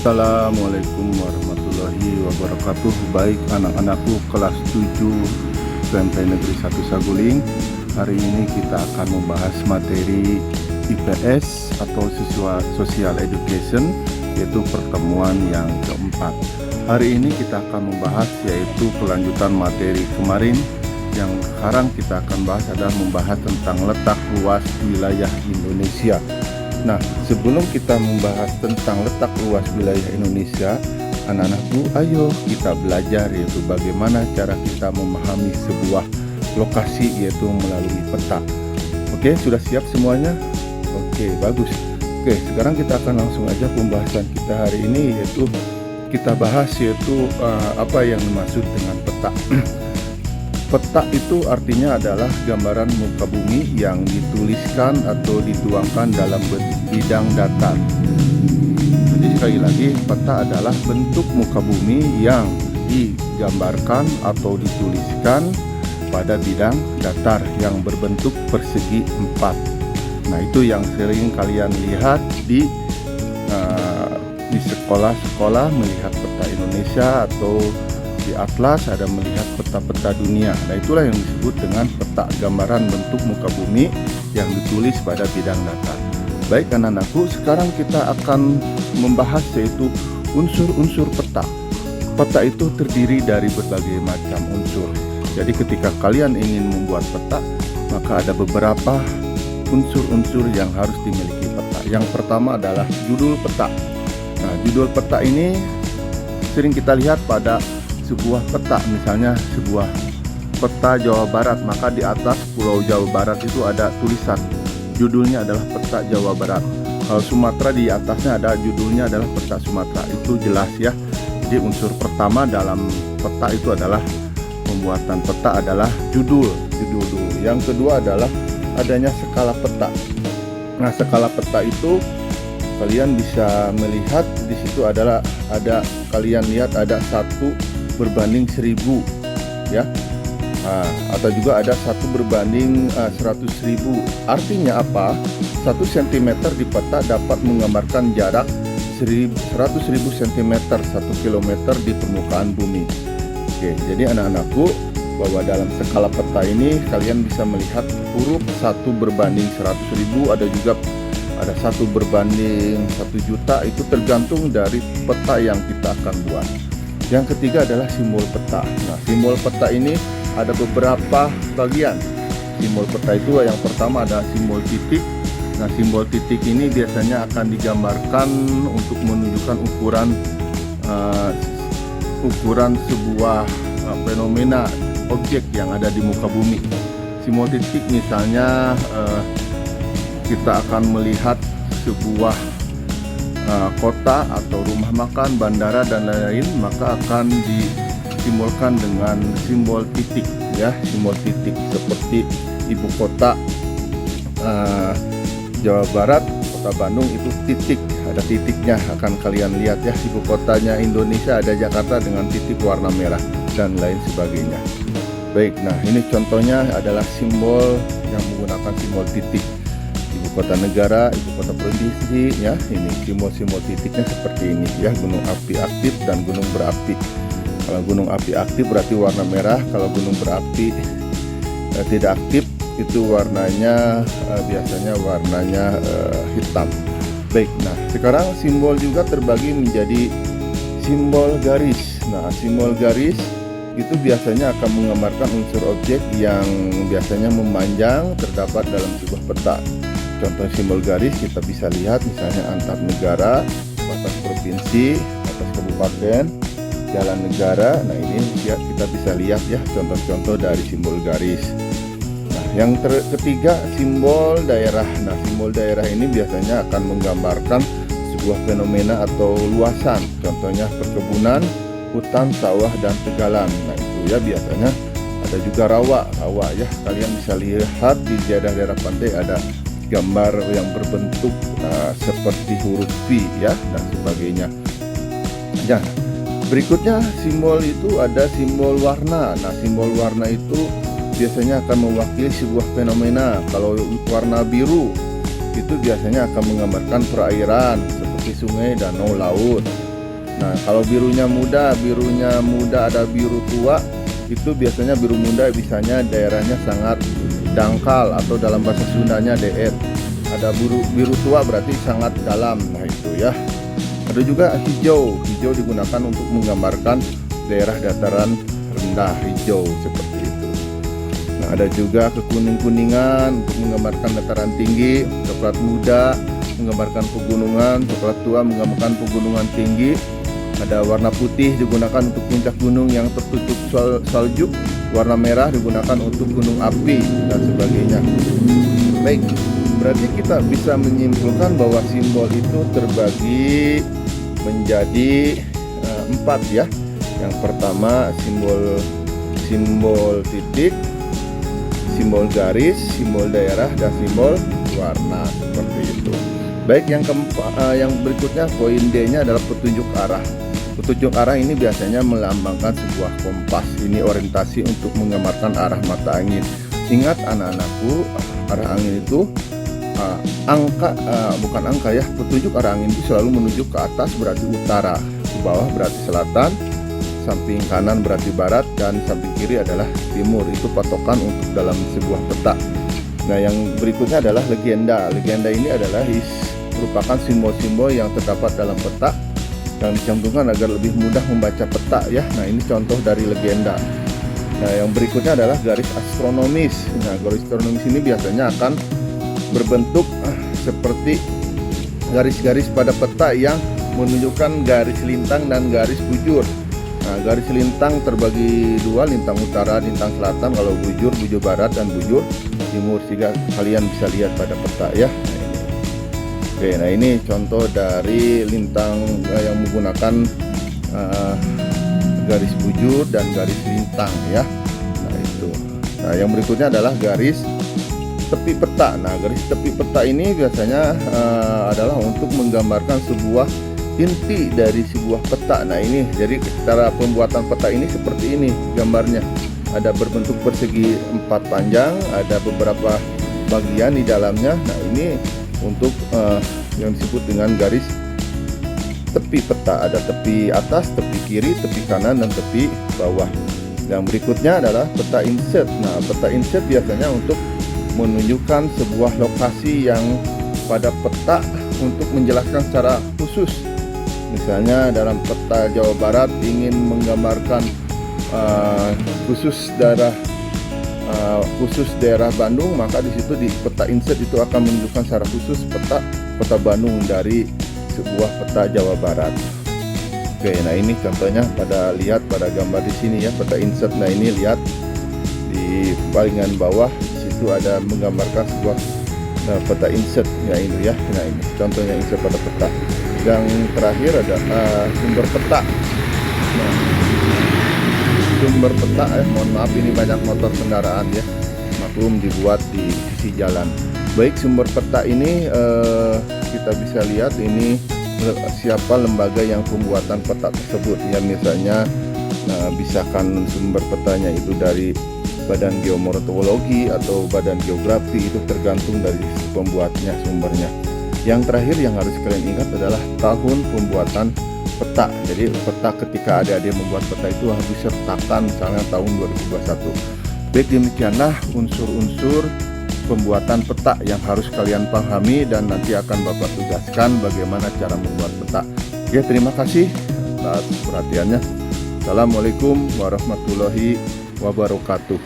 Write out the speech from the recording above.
Assalamualaikum warahmatullahi wabarakatuh. Baik anak-anakku kelas 7 SMP Negeri 1 Saguling. Hari ini kita akan membahas materi IPS atau Social Education, yaitu pertemuan yang keempat. Hari ini kita akan membahas yaitu kelanjutan materi kemarin. Yang sekarang kita akan bahas adalah membahas tentang letak luas wilayah Indonesia. Nah, sebelum kita membahas tentang letak luas wilayah Indonesia, anak-anakku, ayo kita belajar yaitu bagaimana cara kita memahami sebuah lokasi yaitu melalui peta. Oke, sudah siap semuanya? Oke, bagus. Oke, sekarang kita akan langsung aja pembahasan kita hari ini, yaitu kita bahas yaitu apa yang dimaksud dengan peta. Peta itu artinya adalah gambaran muka bumi yang dituliskan atau dituangkan dalam bidang datar. Jadi sekali lagi, peta adalah bentuk muka bumi yang digambarkan atau dituliskan pada bidang datar yang berbentuk persegi 4. Nah, itu yang sering kalian lihat di sekolah-sekolah, melihat peta Indonesia, atau di atlas ada melihat peta-peta dunia. Nah, itulah yang disebut dengan peta, gambaran bentuk muka bumi yang ditulis pada bidang datar. Baik anak-anakku, sekarang kita akan membahas yaitu unsur-unsur peta. Peta itu terdiri dari berbagai macam unsur. Jadi ketika kalian ingin membuat peta, maka ada beberapa unsur-unsur yang harus dimiliki peta. Yang pertama adalah judul peta. Nah, judul peta ini sering kita lihat pada sebuah peta, misalnya sebuah peta Jawa Barat, maka di atas Pulau Jawa Barat itu ada tulisan judulnya adalah peta Jawa Barat. Kalau Sumatera di atasnya ada judulnya adalah peta Sumatera. Itu jelas ya. Jadi unsur pertama dalam peta itu adalah pembuatan peta adalah judul dulu. Yang kedua adalah adanya skala peta. Nah, skala peta itu kalian bisa melihat di situ adalah ada, kalian lihat ada 1 berbanding 1000 ya, atau juga ada 1 berbanding 100.000. Artinya apa? 1 cm di peta dapat menggambarkan jarak 100.000 cm, 1 km di permukaan bumi. Oke, jadi anak-anakku, bahwa dalam skala peta ini kalian bisa melihat huruf 1 berbanding 100.000, ada juga ada 1 berbanding 1 juta. Itu tergantung dari peta yang kita akan buat. Yang ketiga adalah simbol peta. Nah, simbol peta ini ada beberapa bagian. Simbol peta itu yang pertama ada simbol titik. Nah, simbol titik ini biasanya akan digambarkan untuk menunjukkan ukuran sebuah fenomena objek yang ada di muka bumi. Simbol titik misalnya kita akan melihat sebuah kota atau rumah makan, bandara dan lain-lain, maka akan disimbolkan dengan simbol titik ya, simbol titik seperti ibu kota Jawa Barat, kota Bandung itu titik, ada titiknya, akan kalian lihat ya. Ibu kotanya Indonesia ada Jakarta dengan titik warna merah dan lain sebagainya. Baik, nah ini contohnya adalah simbol yang menggunakan simbol titik. Ibu kota negara, ibu kota provinsi ya. Ini simbol-simbol titiknya seperti ini ya, gunung api aktif dan gunung berapi. Kalau gunung api aktif berarti warna merah, kalau gunung berapi tidak aktif itu warnanya biasanya warnanya hitam. Baik, nah sekarang simbol juga terbagi menjadi simbol garis. Nah, simbol garis itu biasanya akan menggambarkan unsur objek yang biasanya memanjang terdapat dalam sebuah peta. Contoh simbol garis kita bisa lihat misalnya antar negara, batas provinsi, batas kabupaten, jalan negara. Nah, ini kita bisa lihat ya contoh-contoh dari simbol garis. Nah, yang ketiga simbol daerah. Nah, simbol daerah ini biasanya akan menggambarkan sebuah fenomena atau luasan. Contohnya perkebunan, hutan, sawah, dan tegalan. Nah, itu ya biasanya ada juga rawa ya. Kalian bisa lihat di daerah-daerah pantai ada gambar yang berbentuk seperti huruf V ya dan sebagainya. Nah, berikutnya simbol itu ada simbol warna. Nah, simbol warna itu biasanya akan mewakili sebuah fenomena. Kalau warna biru itu biasanya akan menggambarkan perairan seperti sungai, danau, laut. Nah, kalau birunya muda ada biru tua, itu biasanya biru muda bisanya daerahnya sangat dangkal atau dalam bahasa Sundanya deet. Ada biru tua berarti sangat dalam. Nah, itu ya. Ada juga hijau digunakan untuk menggambarkan daerah dataran rendah hijau seperti itu. Nah, ada juga kekuning-kuningan untuk menggambarkan dataran tinggi, coklat muda menggambarkan pegunungan, coklat tua menggambarkan pegunungan tinggi. Ada warna putih digunakan untuk puncak gunung yang tertutup salju, warna merah digunakan untuk gunung api dan sebagainya. Baik, berarti kita bisa menyimpulkan bahwa simbol itu terbagi menjadi 4 ya. Yang pertama simbol titik, simbol garis, simbol daerah, dan simbol warna seperti itu. Baik, yang berikutnya poin D-nya adalah petunjuk arah. Petunjuk arah ini biasanya melambangkan sebuah kompas. Ini orientasi untuk menggambarkan arah mata angin. Ingat anak-anakku, arah angin itu bukan angka ya. Petunjuk arah angin itu selalu menuju ke atas berarti utara, ke bawah berarti selatan, samping kanan berarti barat, dan samping kiri adalah timur. Itu patokan untuk dalam sebuah peta. Nah, yang berikutnya adalah legenda. Legenda ini adalah merupakan simbol-simbol yang terdapat dalam peta yang dicantumkan agar lebih mudah membaca peta ya. Nah, ini contoh dari legenda. Nah, yang berikutnya adalah garis astronomis. Nah, garis astronomis ini biasanya akan berbentuk seperti garis-garis pada peta yang menunjukkan garis lintang dan garis bujur. Nah, garis lintang terbagi dua, lintang utara, lintang selatan. Kalau bujur barat, dan bujur timur. Sehingga kalian bisa lihat pada peta ya. Oke, nah ini contoh dari lintang yang menggunakan garis bujur dan garis lintang ya. Nah, itu. Nah, yang berikutnya adalah garis tepi peta. Nah, garis tepi peta ini biasanya adalah untuk menggambarkan sebuah inti dari sebuah peta. Nah, ini jadi cara pembuatan peta ini seperti ini gambarnya. Ada berbentuk persegi 4 panjang, ada beberapa bagian di dalamnya. Nah, ini untuk yang disebut dengan garis tepi peta. Ada tepi atas, tepi kiri, tepi kanan, dan tepi bawah. Yang berikutnya adalah peta insert. Nah, peta insert biasanya untuk menunjukkan sebuah lokasi yang pada peta untuk menjelaskan secara khusus. Misalnya dalam peta Jawa Barat ingin menggambarkan khusus daerah Bandung, maka di situ di peta insert itu akan menunjukkan secara khusus peta kota Bandung dari sebuah peta Jawa Barat. Oke, nah ini contohnya lihat pada gambar di sini ya, peta insert. Nah, ini lihat di palingan bawah, di situ ada menggambarkan sebuah peta insert ya ini ya. Nah, ini contohnya insert pada peta. Yang terakhir ada sumber peta. Nah, sumber peta mohon maaf ini banyak motor kendaraan ya, maklum dibuat di sisi jalan. Baik, sumber peta ini kita bisa lihat ini siapa lembaga yang pembuatan peta tersebut ya. Misalnya misalkan sumber petanya itu dari Badan Geomorfologi atau Badan Geografi, itu tergantung dari pembuatnya sumbernya. Yang terakhir yang harus kalian ingat adalah tahun pembuatan peta. Jadi peta ketika adik-adik membuat peta itu harus disertakan misalnya tahun 2021. Baik, demikianlah unsur-unsur pembuatan peta yang harus kalian pahami dan nanti akan Bapak tugaskan bagaimana cara membuat peta. Ya, terima kasih atas perhatiannya. Assalamualaikum warahmatullahi wabarakatuh.